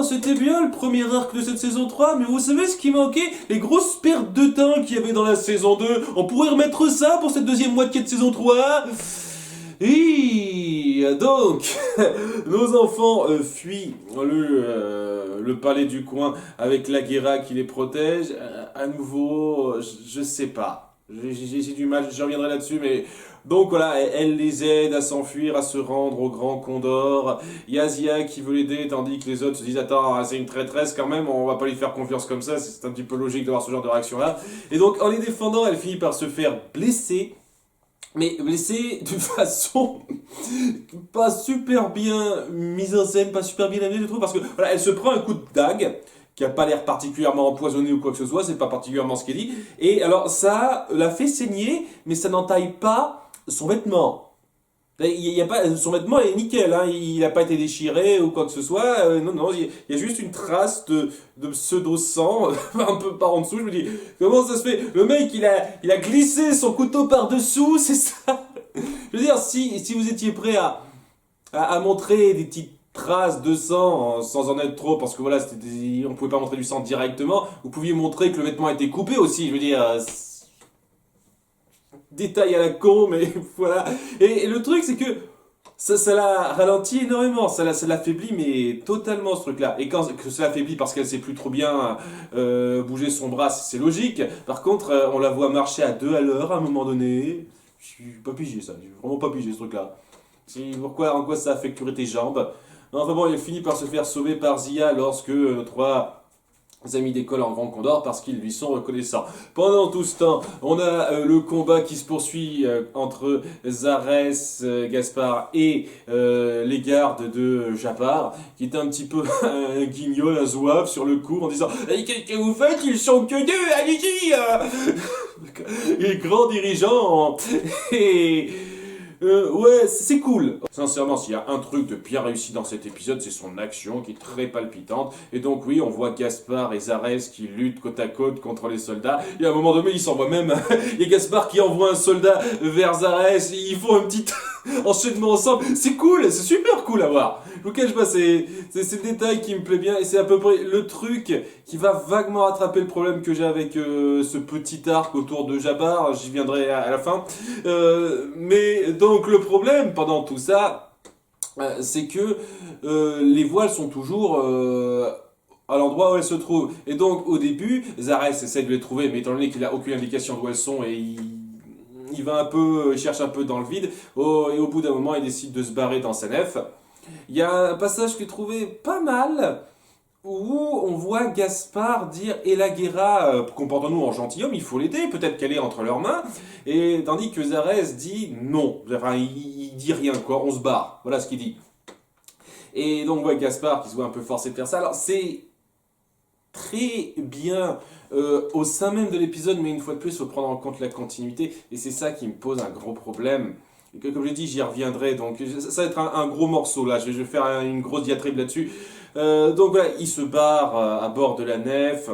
bon, c'était bien le premier arc de cette saison 3, mais vous savez ce qui manquait? Les grosses pertes de temps qu'il y avait dans la saison 2. On pourrait remettre ça pour cette deuxième moitié de saison 3. Et donc, nos enfants fuient le palais du coin avec la Guerra qui les protège. À nouveau, je sais pas. J'ai du mal, je reviendrai là-dessus, mais... Donc voilà, elle les aide à s'enfuir, à se rendre au Grand Condor. Il y a Zia qui veut l'aider, tandis que les autres se disent « Attends, c'est une traîtresse quand même, on va pas lui faire confiance comme ça, c'est un petit peu logique d'avoir ce genre de réaction-là. » Et donc, en les défendant, elle finit par se faire blesser. Mais blessé d'une façon pas super bien mise en scène, pas super bien amenée, je trouve, parce que voilà, elle se prend un coup de dague qui a pas l'air particulièrement empoisonné ou quoi que ce soit, c'est pas particulièrement ce qu'elle dit, et alors ça la fait saigner, mais ça n'entaille pas son vêtement. Il y a pas, son vêtement est nickel, hein, il n'a pas été déchiré ou quoi que ce soit. Non, il y a juste une trace de pseudo-sang un peu par en dessous. Je me dis, comment ça se fait? Le mec, il a glissé son couteau par-dessous, c'est ça? Je veux dire, si vous étiez prêt à montrer des petites traces de sang sans en être trop, parce que voilà, on pouvait pas montrer du sang directement, vous pouviez montrer que le vêtement était coupé aussi. Je veux dire... détail à la con, mais voilà. Et le truc, c'est que ça la ralentit énormément, ça l'affaiblit, mais totalement ce truc-là. Et quand que ça l'affaiblit parce qu'elle sait plus trop bien bouger son bras, c'est logique. Par contre, on la voit marcher à 2 à l'heure à un moment donné. Je suis pas pigé ça, je suis vraiment pas pigé ce truc-là. En quoi ça affecterait tes jambes? Non, enfin bon, il finit par se faire sauver par Zia lorsque nos 3 amis d'école en Grand Condor parce qu'ils lui sont reconnaissants. Pendant tout ce temps, on a le combat qui se poursuit entre Zarès, Gaspard et les gardes de Japar, qui est un petit peu un guignol, un zouave sur le coup en disant hey, « Qu'est-ce que vous faites? Ils sont que 2, allez-y !» Les grands dirigeants et... ouais, c'est cool. Sincèrement, s'il y a un truc de bien réussi dans cet épisode, c'est son action qui est très palpitante. Et donc oui, on voit Gaspard et Zarès qui luttent côte à côte contre les soldats. Et à un moment donné, ils s'envoient même... Il y a Gaspard qui envoie un soldat vers Zarès. Ils font un petit enchaînement ensemble. C'est cool, c'est super cool à voir. Je vous cache pas, c'est le détail qui me plaît bien. Et c'est à peu près le truc qui va vaguement rattraper le problème que j'ai avec ce petit arc autour de Jabbar. J'y viendrai à la fin. Mais donc le problème pendant tout ça, c'est que les voiles sont toujours à l'endroit où elles se trouvent. Et donc au début, Zarès essaie de les trouver, mais étant donné qu'il n'a aucune indication d'où elles sont et il va un peu, il cherche un peu dans le vide, et au bout d'un moment il décide de se barrer dans sa nef. Il y a un passage que j'ai trouvé pas mal, où on voit Gaspard dire « Et la Guerra, comportons-nous en gentilhomme, il faut l'aider, peut-être qu'elle est entre leurs mains. » Et tandis que Zarès dit « Non ». Enfin, il dit rien, quoi, on se barre. Voilà ce qu'il dit. Et donc, on voit Gaspard qui se voit un peu forcé de faire ça. Alors, c'est très bien au sein même de l'épisode, mais une fois de plus, il faut prendre en compte la continuité. Et c'est ça qui me pose un gros problème. Et que, comme je l'ai dit, j'y reviendrai. Donc, ça va être un gros morceau, là. Je vais faire une grosse diatribe là-dessus. Donc voilà, il se barre à bord de la nef.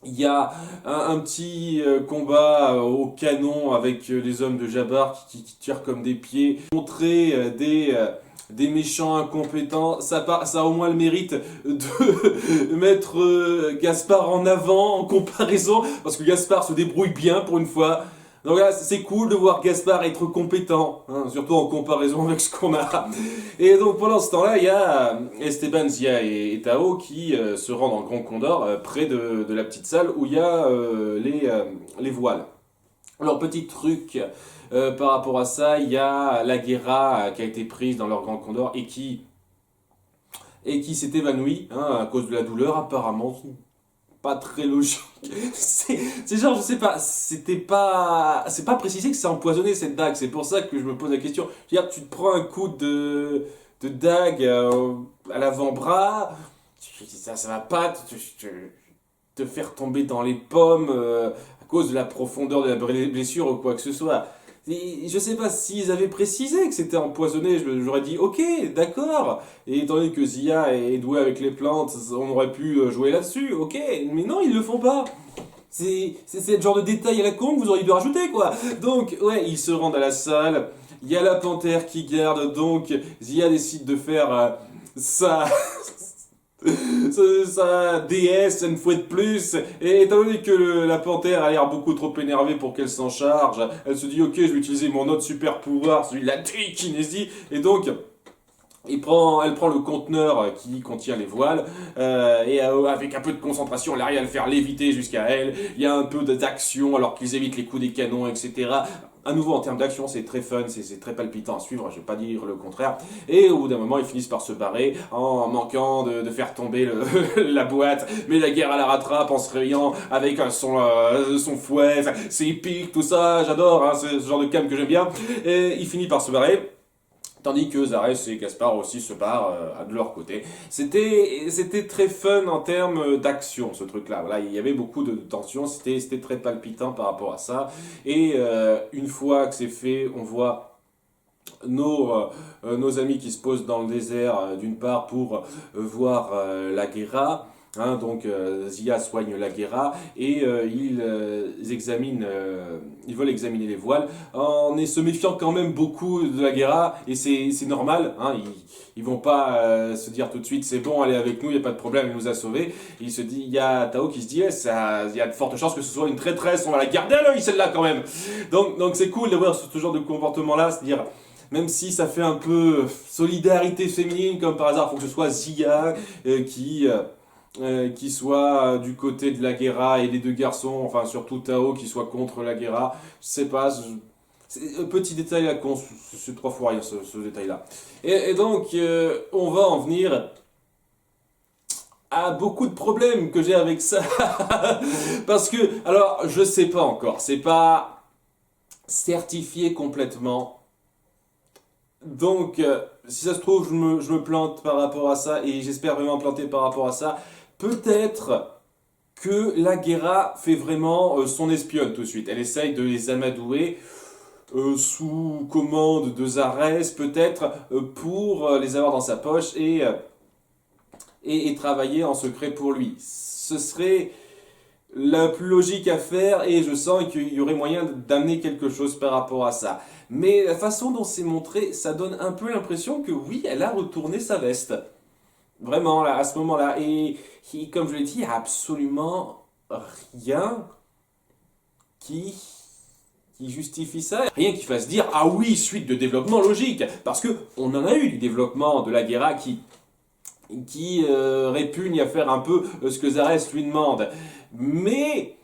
Il y a un petit combat au canon avec les hommes de Jabbar qui tirent comme des pieds. Montrer des méchants incompétents, ça a au moins le mérite de mettre Gaspard en avant en comparaison, parce que Gaspard se débrouille bien pour une fois. Donc là, c'est cool de voir Gaspard être compétent, hein, surtout en comparaison avec ce qu'on a. Et donc pendant ce temps-là, il y a Esteban, Zia et Tao qui se rendent en Grand Condor, près de la petite salle où il y a les voiles. Alors petit truc par rapport à ça, il y a la Guerra qui a été prise dans leur Grand Condor et qui s'est évanouie hein, à cause de la douleur apparemment. Pas très logique. C'est genre, je sais pas, c'est pas précisé que c'est empoisonné cette dague, c'est pour ça que je me pose la question. Je veux dire, tu te prends un coup de dague à l'avant-bras, ça va pas te faire tomber dans les pommes à cause de la profondeur de la blessure ou quoi que ce soit. Et je sais pas s'ils avaient précisé que c'était empoisonné, j'aurais dit ok, d'accord. Et étant donné que Zia est douée avec les plantes, on aurait pu jouer là-dessus, ok. Mais non, ils le font pas. C'est le genre de détail à la con que vous auriez dû rajouter, quoi. Donc, ouais, ils se rendent à la salle. Il y a la panthère qui garde, donc Zia décide de faire ça. sa déesse une fois de plus. Et étant donné que la panthère a l'air beaucoup trop énervée pour qu'elle s'en charge, elle se dit ok, je vais utiliser mon autre super pouvoir, celui de la télékinésie, et donc elle prend le conteneur qui contient les voiles et avec un peu de concentration, elle arrive à le faire léviter jusqu'à elle. Il y a un peu d'action alors qu'ils évitent les coups des canons, etc. À nouveau, en termes d'action, c'est très fun, c'est très palpitant à suivre, je vais pas dire le contraire. Et au bout d'un moment, ils finissent par se barrer en manquant de faire tomber la boîte. Mais la guerre, la rattrape en se réveillant avec son fouet. Enfin, c'est épique, tout ça, j'adore, hein, c'est ce genre de cam que j'aime bien. Et il finit par se barrer. Tandis que Zarès et Gaspard aussi se barrent de leur côté. C'était très fun en termes d'action, ce truc-là. Voilà, il y avait beaucoup de tension, c'était très palpitant par rapport à ça. Et une fois que c'est fait, on voit nos amis qui se posent dans le désert, d'une part pour voir la guerra. Hein, donc Zia soigne la guerra et ils veulent examiner les voiles en se méfiant quand même beaucoup de la guerra et c'est normal, hein, ils vont pas se dire tout de suite c'est bon, allez avec nous, il n'y a pas de problème, il nous a sauvés. Il y a Tao qui se dit il y a de fortes chances que ce soit une traîtresse, on va la garder à l'œil celle-là quand même. Donc c'est cool d'avoir ce genre de comportement là, c'est-à-dire même si ça fait un peu solidarité féminine comme par hasard, il faut que ce soit Zia qui soit du côté de la guerra et les deux garçons, enfin surtout Tao qui soit contre la guerra, je sais pas, c'est un petit détail à con, c'est trois fois rien ce détail-là. Et donc on va en venir à beaucoup de problèmes que j'ai avec ça, parce que, alors je sais pas encore, c'est pas certifié complètement, donc si ça se trouve je me plante par rapport à ça et j'espère vraiment me planter par rapport à ça. Peut-être que la guerra fait vraiment son espionne tout de suite. Elle essaye de les amadouer sous commande de Zarès, peut-être, pour les avoir dans sa poche et travailler en secret pour lui. Ce serait la plus logique à faire et je sens qu'il y aurait moyen d'amener quelque chose par rapport à ça. Mais la façon dont c'est montré, ça donne un peu l'impression que oui, elle a retourné sa veste. Vraiment, là, à ce moment-là. Et comme je l'ai dit, il n'y a absolument rien qui justifie ça. Rien qui fasse dire, ah oui, suite de développement logique. Parce que on en a eu du développement de la guerra qui répugne à faire un peu ce que Zarès lui demande. Mais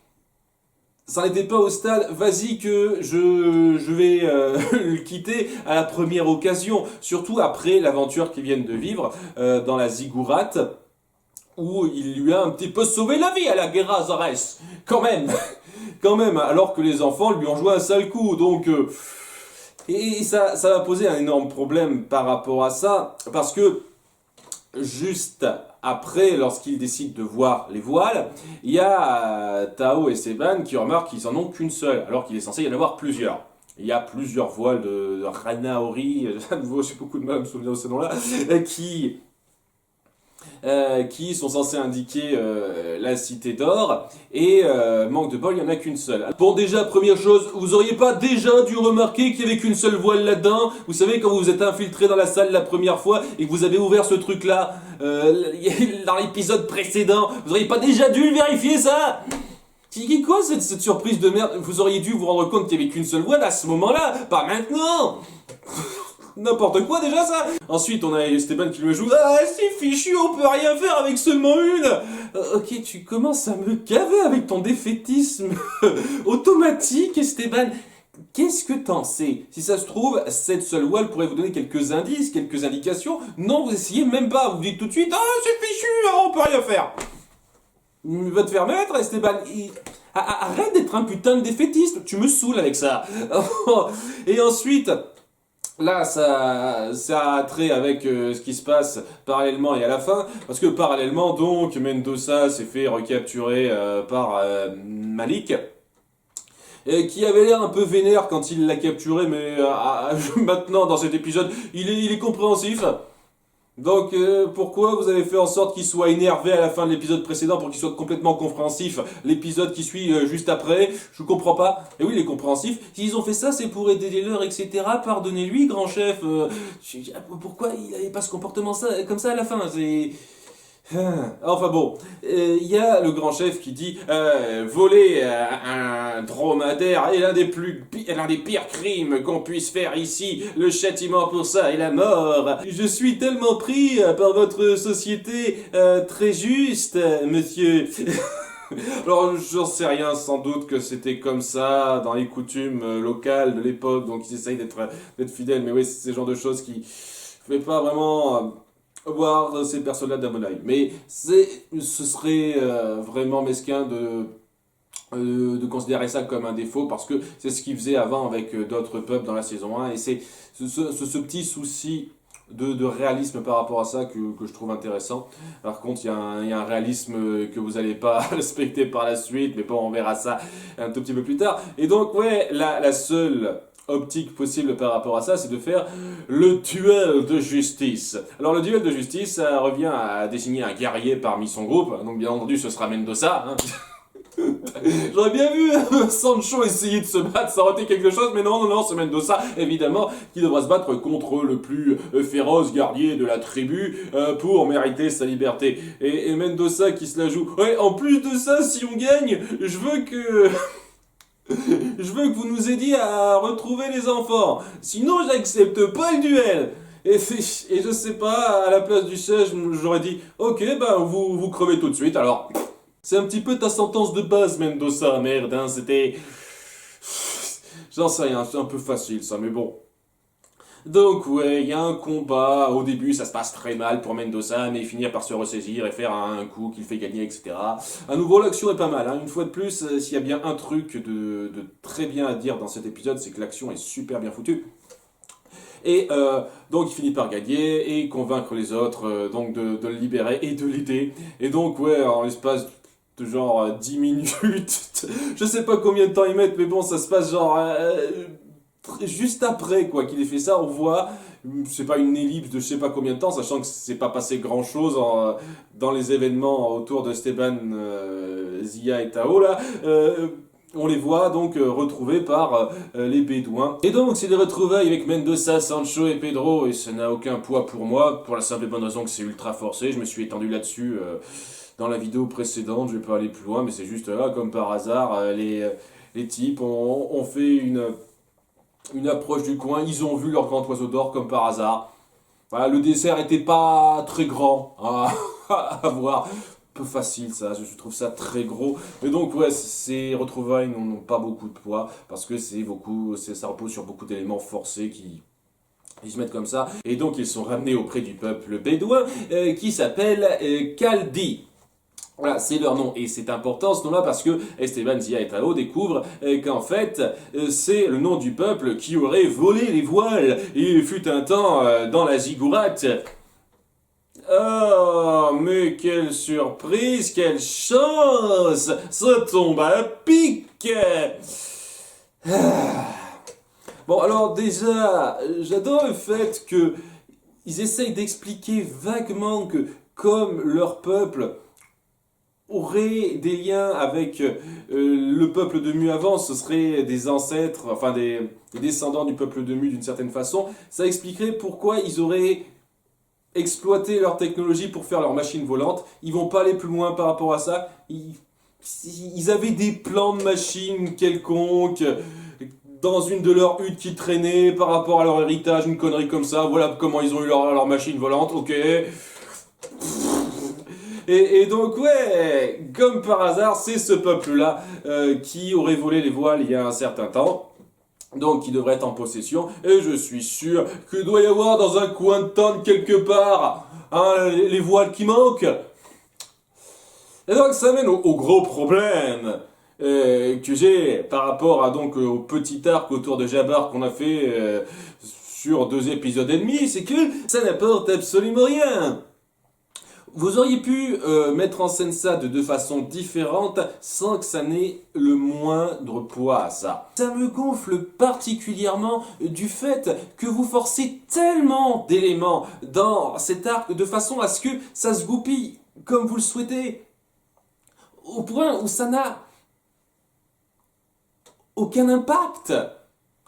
ça n'était pas au stade, vas-y que je vais le quitter à la première occasion, surtout après l'aventure qu'ils viennent de vivre dans la Ziggourate, où il lui a un petit peu sauvé la vie à la guerra Zarès, quand même, quand même, alors que les enfants lui ont joué un sale coup, donc et ça va poser un énorme problème par rapport à ça, parce que juste après, lorsqu'ils décident de voir les voiles, il y a Tao et Seban qui remarquent qu'ils en ont qu'une seule, alors qu'il est censé y en avoir plusieurs. Il y a plusieurs voiles de Ranaori, à nouveau j'ai beaucoup de mal à me souvenir de ce nom-là, qui sont censés indiquer la cité d'or, et manque de bol, il n'y en a qu'une seule. Bon, déjà, première chose, vous auriez pas déjà dû remarquer qu'il n'y avait qu'une seule voile là-dedans? Vous savez, quand vous vous êtes infiltré dans la salle la première fois, et que vous avez ouvert ce truc-là, dans l'épisode précédent, vous auriez pas déjà dû vérifier ça? C'est quoi cette surprise de merde? Vous auriez dû vous rendre compte qu'il n'y avait qu'une seule voile à ce moment-là, pas maintenant! N'importe quoi déjà ça. Ensuite on a Esteban qui lui joue, ah c'est fichu, on peut rien faire avec seulement une. Ok, tu commences à me gaver avec ton défaitisme automatique Esteban. Qu'est-ce que t'en sais? Si ça se trouve, cette seule voile pourrait vous donner quelques indices, quelques indications. Non, vous essayez même pas, vous dites tout de suite, ah c'est fichu, on peut rien faire. Il va te faire mettre Esteban. Arrête d'être un putain de défaitiste, tu me saoules avec ça. Et ensuite, là, ça a trait avec ce qui se passe parallèlement et à la fin, parce que parallèlement, donc, Mendoza s'est fait recapturer par Malik, qui avait l'air un peu vénère quand il l'a capturé, mais maintenant, dans cet épisode, il est compréhensif. Donc, pourquoi vous avez fait en sorte qu'il soit énervé à la fin de l'épisode précédent pour qu'il soit complètement compréhensif l'épisode qui suit juste après? Je comprends pas. Et oui, il est compréhensif. S'ils ont fait ça, c'est pour aider les leurs, etc. Pardonnez-lui, grand chef. Pourquoi il avait pas ce comportement comme ça à la fin? Enfin bon, il y a le grand chef qui dit voler un dromadaire est l'un des pires crimes qu'on puisse faire ici. Le châtiment pour ça est la mort. Je suis tellement pris par votre société très juste, monsieur. Alors, j'en sais rien, sans doute que c'était comme ça dans les coutumes locales de l'époque, donc ils essayent d'être fidèles, mais oui, c'est ce genre de choses qui ne fait pas vraiment voir ces personnes-là d'un bon oeil. Mais ce serait vraiment mesquin de considérer ça comme un défaut parce que c'est ce qu'ils faisaient avant avec d'autres peuples dans la saison 1 et c'est ce petit souci de réalisme par rapport à ça que je trouve intéressant. Par contre, il y a un réalisme que vous n'allez pas respecter par la suite, mais bon, on verra ça un tout petit peu plus tard. Et donc, ouais, la seule optique possible par rapport à ça, c'est de faire le duel de justice. Alors le duel de justice, ça revient à désigner un guerrier parmi son groupe, donc bien entendu ce sera Mendoza, hein. J'aurais bien vu Sancho essayer de se battre, ça aurait été quelque chose, mais non, c'est Mendoza, évidemment, qui devra se battre contre le plus féroce guerrier de la tribu pour mériter sa liberté. Et Mendoza qui se la joue. Ouais, en plus de ça, si on gagne, je veux que... je veux que vous nous aidiez à retrouver les enfants. Sinon, j'accepte pas le duel. Et je sais pas, à la place du siège, j'aurais dit, ok, bah vous crevez tout de suite. Alors, c'est un petit peu ta sentence de base, Mendoza, merde, hein, c'était... J'en sais rien, c'est un peu facile ça, mais bon. Donc ouais, il y a un combat, au début ça se passe très mal pour Mendoza, mais il finit par se ressaisir et faire un coup qu'il fait gagner, etc. À nouveau, l'action est pas mal, hein. Une fois de plus, s'il y a bien un truc de très bien à dire dans cet épisode, c'est que l'action est super bien foutue. Et donc il finit par gagner et convaincre les autres donc de le libérer et de l'aider. Et donc ouais, en l'espace de genre 10 minutes, je sais pas combien de temps ils mettent, mais bon, ça se passe genre juste après quoi qu'il ait fait ça, on voit, c'est pas une ellipse de je sais pas combien de temps, sachant que c'est pas passé grand chose dans les événements autour de Esteban, Zia et Tao là. On les voit donc retrouvés par les Bédouins. Et donc c'est des retrouvailles avec Mendoza, Sancho et Pedro, et ça n'a aucun poids pour moi, pour la simple et bonne raison que c'est ultra forcé. Je me suis étendu là-dessus dans la vidéo précédente, je vais pas aller plus loin, mais c'est juste là, comme par hasard, les types ont fait une approche du coin, ils ont vu leur grand oiseau d'or comme par hasard. Voilà, le dessert était pas très grand à voir. Peu facile ça, je trouve ça très gros. Mais donc ouais, ces retrouvailles n'ont pas beaucoup de poids parce que ça repose sur beaucoup d'éléments forcés qui ils se mettent comme ça. Et donc ils sont ramenés auprès du peuple bédouin qui s'appelle Kaldi. Voilà, c'est leur nom et c'est important ce nom-là parce que Esteban, Zia et Tao découvrent qu'en fait c'est le nom du peuple qui aurait volé les voiles et il fut un temps dans la ziggourate. Oh, mais quelle surprise, quelle chance! Ça tombe à pic! Bon, alors déjà, j'adore le fait que ils essayent d'expliquer vaguement que comme leur peuple aurait des liens avec le peuple de Mu avant, ce seraient des ancêtres, enfin des descendants du peuple de Mu d'une certaine façon, ça expliquerait pourquoi ils auraient exploité leur technologie pour faire leur machine volante. Ils vont pas aller plus loin par rapport à ça. Ils avaient des plans de machines quelconques dans une de leurs huttes qui traînait par rapport à leur héritage, une connerie comme ça. Voilà comment ils ont eu leur machine volante, ok. Et donc, ouais, comme par hasard, c'est ce peuple-là qui aurait volé les voiles il y a un certain temps. Donc, qui devrait être en possession. Et je suis sûr qu'il doit y avoir dans un coin de tente quelque part hein, les voiles qui manquent. Et donc, ça mène au gros problème que j'ai par rapport à donc au petit arc autour de Jabbar qu'on a fait sur 2 épisodes et demi, c'est que ça n'apporte absolument rien. Vous auriez pu mettre en scène ça de 2 façons différentes sans que ça n'ait le moindre poids à ça. Ça me gonfle particulièrement du fait que vous forcez tellement d'éléments dans cet arc de façon à ce que ça se goupille comme vous le souhaitez. Au point où ça n'a aucun impact.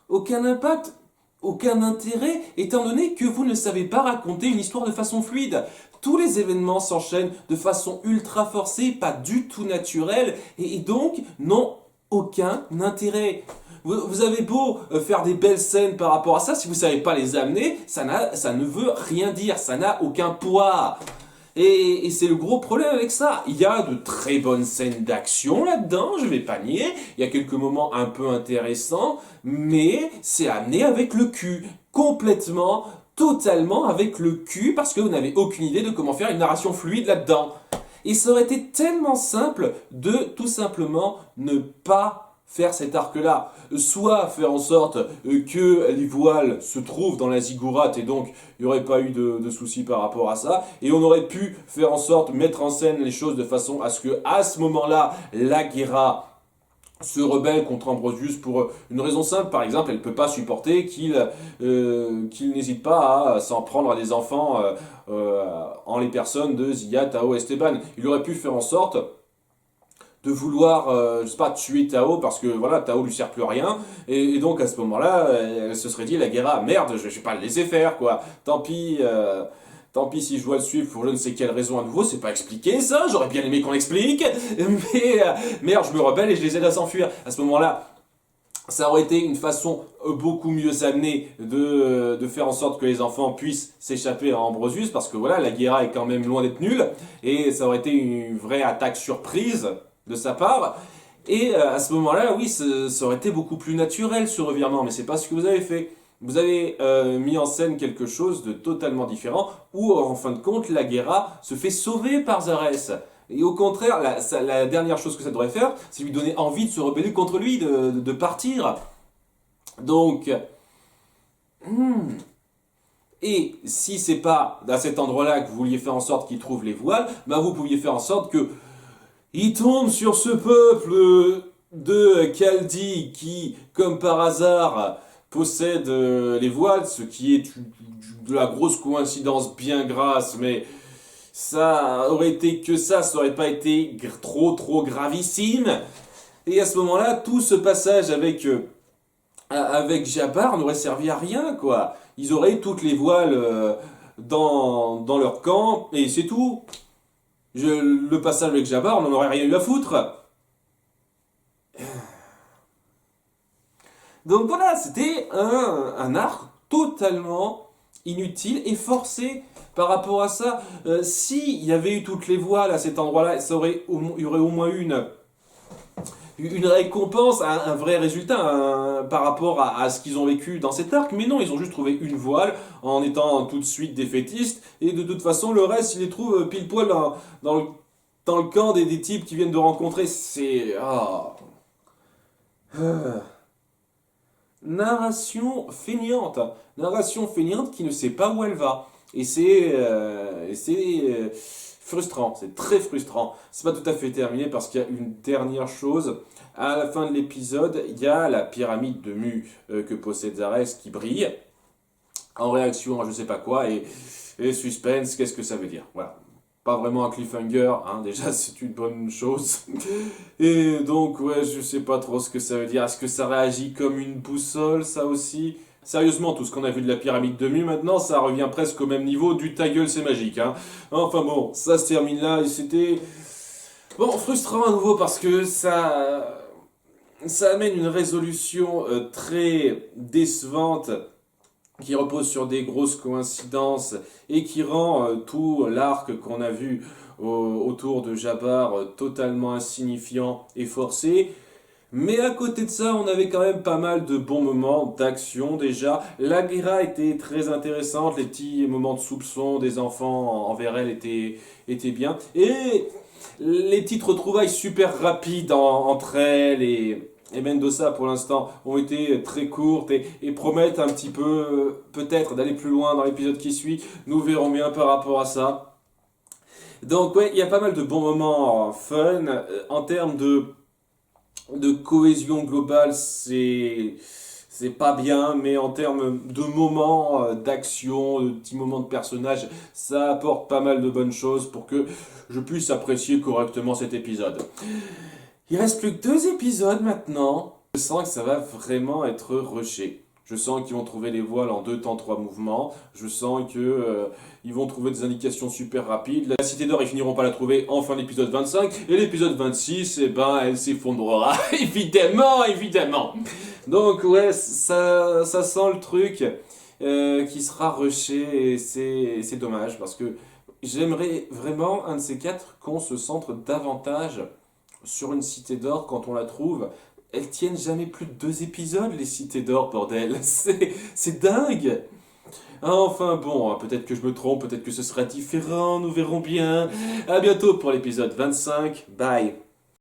Aucun impact aucun intérêt, étant donné que vous ne savez pas raconter une histoire de façon fluide. Tous les événements s'enchaînent de façon ultra forcée, pas du tout naturelle, et donc n'ont aucun intérêt. Vous avez beau faire des belles scènes par rapport à ça, si vous ne savez pas les amener, ça ne veut rien dire, ça n'a aucun poids. Et c'est le gros problème avec ça. Il y a de très bonnes scènes d'action là-dedans, je vais pas nier. Il y a quelques moments un peu intéressants, mais c'est amené avec le cul. Complètement, totalement avec le cul, parce que vous n'avez aucune idée de comment faire une narration fluide là-dedans. Et ça aurait été tellement simple de tout simplement ne pas faire cet arc-là. Soit faire en sorte que les voiles se trouvent dans la ziggourate et donc il n'y aurait pas eu de soucis par rapport à ça. Et on aurait pu faire en sorte, mettre en scène les choses de façon à ce que, à ce moment-là, la Guerra se rebelle contre Ambrosius pour une raison simple. Par exemple, elle ne peut pas supporter qu'il n'hésite pas à s'en prendre à des enfants en les personnes de Zia, Tao, Esteban. Il aurait pu faire en sorte de vouloir, je sais pas, tuer Tao parce que voilà, Tao lui sert plus à rien. Et donc à ce moment-là, elle se serait dit, la Guerra, merde, je vais pas le laisser faire, quoi. Tant pis si je dois le suivre pour je ne sais quelle raison à nouveau, c'est pas expliqué ça, j'aurais bien aimé qu'on l'explique. Mais merde, je me rebelle et je les aide à s'enfuir. À ce moment-là, ça aurait été une façon beaucoup mieux amenée de faire en sorte que les enfants puissent s'échapper à Ambrosius, parce que voilà, la Guerra est quand même loin d'être nulle, et ça aurait été une vraie attaque surprise de sa part. Et à ce moment-là, oui, ça aurait été beaucoup plus naturel ce revirement, mais c'est pas ce que vous avez fait. Vous avez mis en scène quelque chose de totalement différent, où en fin de compte, la Guerra se fait sauver par Zarès. Et au contraire, la dernière chose que ça devrait faire, c'est lui donner envie de se rebeller contre lui, de partir. Donc, et si c'est pas à cet endroit-là que vous vouliez faire en sorte qu'il trouve les voiles, bah vous pouviez faire en sorte que il tombe sur ce peuple de Chaldie qui, comme par hasard, possède les voiles, ce qui est de la grosse coïncidence bien grasse, mais ça aurait été que ça aurait pas été trop gravissime. Et à ce moment-là, tout ce passage avec Jabbar n'aurait servi à rien, quoi. Ils auraient toutes les voiles dans leur camp, et c'est tout. Le passage avec Jabbar, on n'en aurait rien eu à foutre. Donc voilà, c'était un arc totalement inutile et forcé par rapport à ça. S'il y avait eu toutes les voiles à cet endroit-là, il y aurait au moins eu une récompense, un vrai résultat par rapport à ce qu'ils ont vécu dans cet arc. Mais non, ils ont juste trouvé une voile en étant tout de suite défaitistes. Et de toute façon, le reste, ils les trouvent pile poil dans le camp des types qu'ils viennent de rencontrer. C'est... Narration feignante. Narration feignante qui ne sait pas où elle va. Et c'est frustrant, c'est très frustrant. C'est pas tout à fait terminé parce qu'il y a une dernière chose. À la fin de l'épisode, il y a la pyramide de Mu que possède Zarès qui brille en réaction à je sais pas quoi. Et suspense, qu'est-ce que ça veut dire? Voilà. Pas vraiment un cliffhanger, hein, déjà c'est une bonne chose. Et donc ouais, je sais pas trop ce que ça veut dire. Est-ce que ça réagit comme une boussole, ça aussi? Sérieusement, tout ce qu'on a vu de la pyramide de Mu maintenant, ça revient presque au même niveau du ta gueule c'est magique. Hein. Enfin bon, ça se termine là et c'était... Bon, frustrant à nouveau parce que ça amène une résolution très décevante qui repose sur des grosses coïncidences et qui rend tout l'arc qu'on a vu autour de Jabbar totalement insignifiant et forcé. Mais à côté de ça, on avait quand même pas mal de bons moments d'action déjà. La Guerra était très intéressante, les petits moments de soupçon des enfants envers elle étaient bien. Et les petites retrouvailles super rapides entre elles et Mendoza pour l'instant ont été très courtes et promettent un petit peu peut-être d'aller plus loin dans l'épisode qui suit. Nous verrons bien par rapport à ça. Donc ouais, il y a pas mal de bons moments fun. En termes de cohésion globale, c'est pas bien, mais en termes de moments d'action, de petits moments de personnages, ça apporte pas mal de bonnes choses pour que je puisse apprécier correctement cet épisode. Il reste plus que 2 épisodes maintenant. Je sens que ça va vraiment être rushé. Je sens qu'ils vont trouver les voiles en 2 temps 3 mouvements. Je sens que ils vont trouver des indications super rapides. La Cité d'Or, ils finiront pas la trouver en fin d'épisode 25. Et l'épisode 26, eh ben, elle s'effondrera. Évidemment, évidemment. Donc ouais, ça sent le truc qui sera rushé. Et c'est dommage parce que j'aimerais vraiment, un de ces quatre, qu'on se centre davantage sur une Cité d'Or quand on la trouve. Elles tiennent jamais plus de 2 épisodes, les Cités d'Or, bordel. C'est dingue. Enfin bon, peut-être que je me trompe, peut-être que ce sera différent, nous verrons bien. À bientôt pour l'épisode 25. Bye.